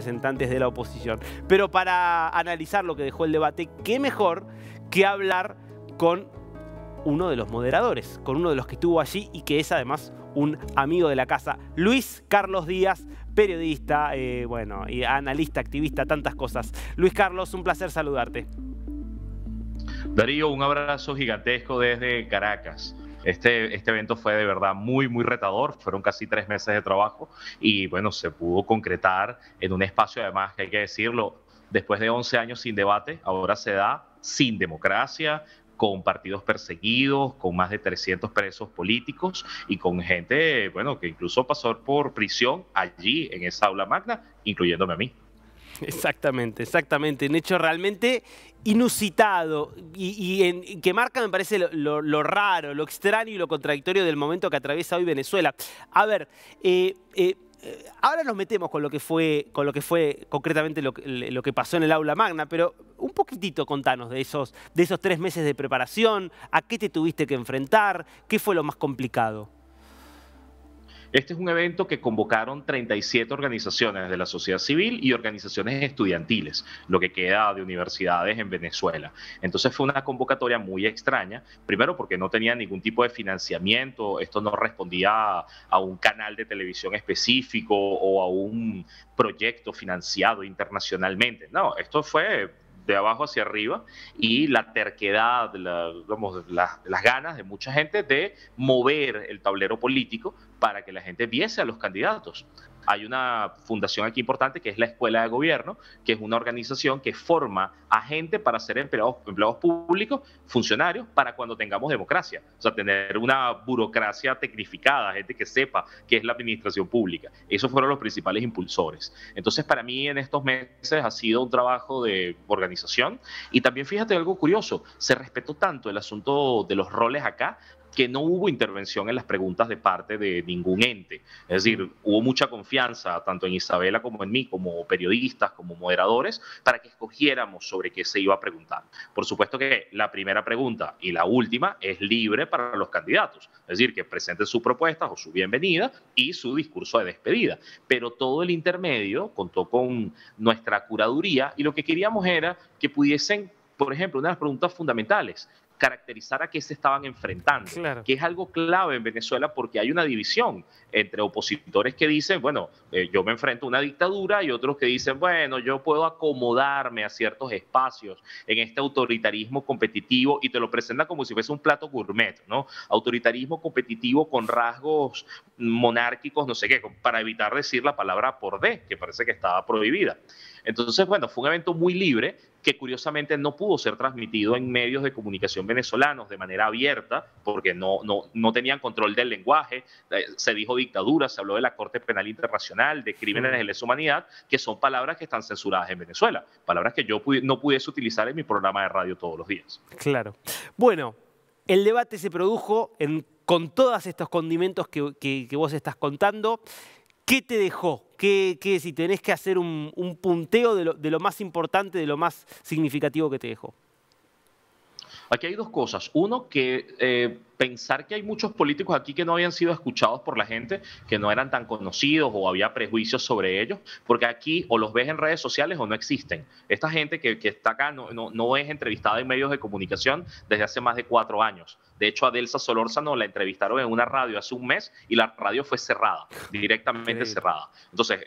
representantes de la oposición. Pero para analizar lo que dejó el debate, qué mejor que hablar con uno de los moderadores, con uno de los que estuvo allí y que es además un amigo de la casa, Luis Carlos Díaz, periodista, bueno, y analista, activista, tantas cosas. Luis Carlos, un placer saludarte. Darío, un abrazo gigantesco desde Caracas. Este evento fue de verdad muy, muy retador. Fueron casi 3 meses de trabajo y bueno, se pudo concretar en un espacio, además, que hay que decirlo, después de 11 años sin debate, ahora se da sin democracia, con partidos perseguidos, con más de 300 presos políticos y con gente, bueno, que incluso pasó por prisión allí en esa aula magna, incluyéndome a mí. Exactamente, exactamente. Un hecho realmente inusitado y que marca, me parece, lo raro, lo extraño y lo contradictorio del momento que atraviesa hoy Venezuela. A ver, ahora nos metemos con lo que fue concretamente lo que pasó en el aula magna, pero un poquitito contanos de esos 3 meses de preparación, a qué te tuviste que enfrentar, qué fue lo más complicado. Este es un evento que convocaron 37 organizaciones de la sociedad civil y organizaciones estudiantiles, lo que queda de universidades en Venezuela. Entonces fue una convocatoria muy extraña, primero porque no tenía ningún tipo de financiamiento, esto no respondía a un canal de televisión específico o a un proyecto financiado internacionalmente. No, esto fue de abajo hacia arriba y la terquedad, las ganas de mucha gente de mover el tablero político para que la gente viese a los candidatos. Hay una fundación aquí importante que es la Escuela de Gobierno, que es una organización que forma a gente para ser empleados públicos, funcionarios, para cuando tengamos democracia. O sea, tener una burocracia tecnificada, gente que sepa qué es la administración pública. Esos fueron los principales impulsores. Entonces, para mí en estos meses ha sido un trabajo de organización y también fíjate algo curioso, se respetó tanto el asunto de los roles acá que no hubo intervención en las preguntas de parte de ningún ente. Es decir, hubo mucha confianza tanto en Isabela como en mí, como periodistas, como moderadores, para que escogiéramos sobre qué se iba a preguntar. Por supuesto que la primera pregunta y la última es libre para los candidatos, es decir, que presenten sus propuestas o su bienvenida y su discurso de despedida. Pero todo el intermedio contó con nuestra curaduría y lo que queríamos era que pudiesen, por ejemplo, una de las preguntas fundamentales, caracterizar a qué se estaban enfrentando, claro, que es algo clave en Venezuela porque hay una división entre opositores que dicen, bueno, yo me enfrento a una dictadura y otros que dicen, bueno, yo puedo acomodarme a ciertos espacios en este autoritarismo competitivo y te lo presenta como si fuese un plato gourmet, ¿no? Autoritarismo competitivo con rasgos monárquicos, no sé qué, para evitar decir la palabra por D, que parece que estaba prohibida. Entonces, bueno, fue un evento muy libre que curiosamente no pudo ser transmitido en medios de comunicación venezolanos de manera abierta porque no tenían control del lenguaje. Se dijo dictadura, se habló de la Corte Penal Internacional, de crímenes de lesa humanidad, que son palabras que están censuradas en Venezuela, palabras que yo no pudiese utilizar en mi programa de radio todos los días. Claro. Bueno, el debate se produjo con todos estos condimentos que vos estás contando. ¿Qué te dejó? Si tenés que hacer un punteo de lo más importante, de lo más significativo que te dejó? Aquí hay dos cosas. Uno, que pensar que hay muchos políticos aquí que no habían sido escuchados por la gente, que no eran tan conocidos o había prejuicios sobre ellos, porque aquí o los ves en redes sociales o no existen. Esta gente que está acá no es entrevistada en medios de comunicación desde hace más de 4 años. De hecho, a Delsa Solórzano la entrevistaron en una radio hace un mes y la radio fue cerrada, directamente cerrada. Entonces,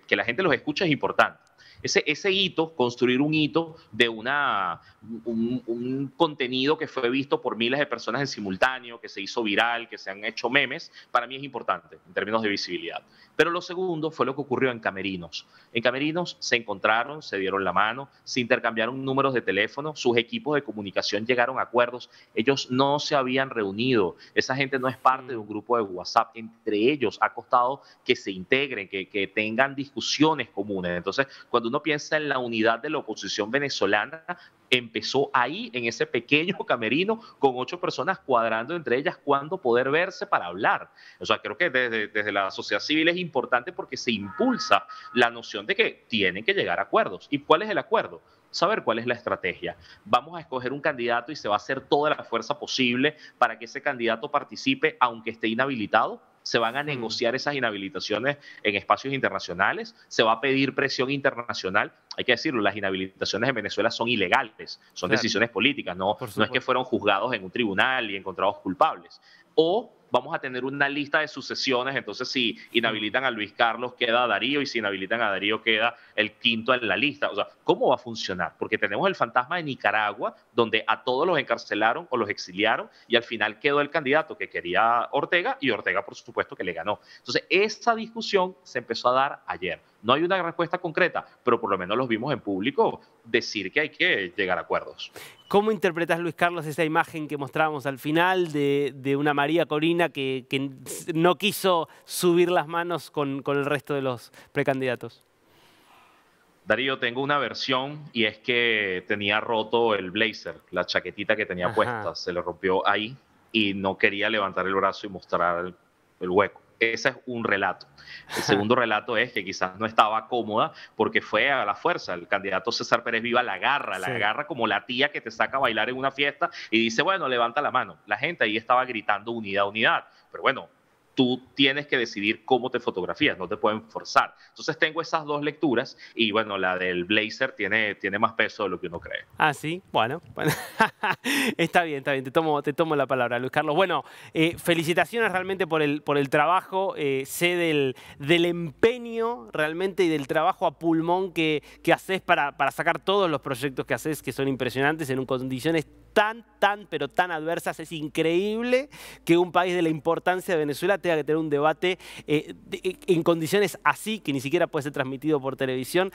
que la gente los escuche es importante. Ese hito, construir un hito de un contenido que fue visto por miles de personas en simultáneo, que se hizo viral, que se han hecho memes, para mí es importante en términos de visibilidad. Pero lo segundo fue lo que ocurrió en Camerinos. En Camerinos se encontraron, se dieron la mano, se intercambiaron números de teléfono, sus equipos de comunicación llegaron a acuerdos, ellos no se habían reunido, esa gente no es parte de un grupo de WhatsApp, entre ellos ha costado que se integren, que tengan discusiones comunes. Entonces, cuando uno piensa en la unidad de la oposición venezolana, empezó ahí, en ese pequeño camerino, con 8 personas cuadrando entre ellas cuándo poder verse para hablar. O sea, creo que desde la sociedad civil es importante porque se impulsa la noción de que tienen que llegar a acuerdos. ¿Y cuál es el acuerdo? Saber cuál es la estrategia. Vamos a escoger un candidato y se va a hacer toda la fuerza posible para que ese candidato participe aunque esté inhabilitado. se van a negociar esas inhabilitaciones en espacios internacionales, se va a pedir presión internacional. Hay que decirlo, las inhabilitaciones en Venezuela son ilegales, son decisiones políticas, no es que fueron juzgados en un tribunal y encontrados culpables. O vamos a tener una lista de sucesiones, entonces si inhabilitan a Luis Carlos queda Darío, y si inhabilitan a Darío queda el quinto en la lista. O sea, ¿cómo va a funcionar? Porque tenemos el fantasma de Nicaragua, donde a todos los encarcelaron o los exiliaron, y al final quedó el candidato que quería Ortega, y Ortega, por supuesto, que le ganó. Entonces, esa discusión se empezó a dar ayer. No hay una respuesta concreta, pero por lo menos los vimos en público decir que hay que llegar a acuerdos. ¿Cómo interpretas, Luis Carlos, esa imagen que mostrábamos al final de una María Corina que no quiso subir las manos con el resto de los precandidatos? Darío, tengo una versión, y es que tenía roto el blazer, la chaquetita que tenía puesta, se le rompió ahí y no quería levantar el brazo y mostrar el hueco. Ese es un relato. El segundo relato es que quizás no estaba cómoda porque fue a la fuerza. El candidato César Pérez Viva la agarra como la tía que te saca a bailar en una fiesta y dice, bueno, levanta la mano. La gente ahí estaba gritando unidad, unidad. Pero bueno, tú tienes que decidir cómo te fotografías, no te pueden forzar. Entonces tengo esas dos lecturas y bueno, la del blazer tiene más peso de lo que uno cree. Ah, sí, bueno. Está bien, te tomo la palabra, Luis Carlos. Bueno, felicitaciones realmente por el trabajo, sé del empeño realmente y del trabajo a pulmón que haces para sacar todos los proyectos que haces, que son impresionantes en condiciones pero tan adversas. Es increíble que un país de la importancia de Venezuela tenga que tener un debate en condiciones así, que ni siquiera puede ser transmitido por televisión.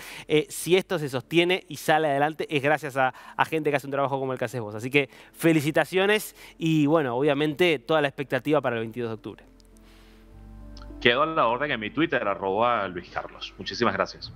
Si esto se sostiene y sale adelante, es gracias a gente que hace un trabajo como el que haces vos. Así que felicitaciones y, bueno, obviamente toda la expectativa para el 22 de octubre. Quedo a la orden en mi Twitter, @LuisCarlos. Muchísimas gracias.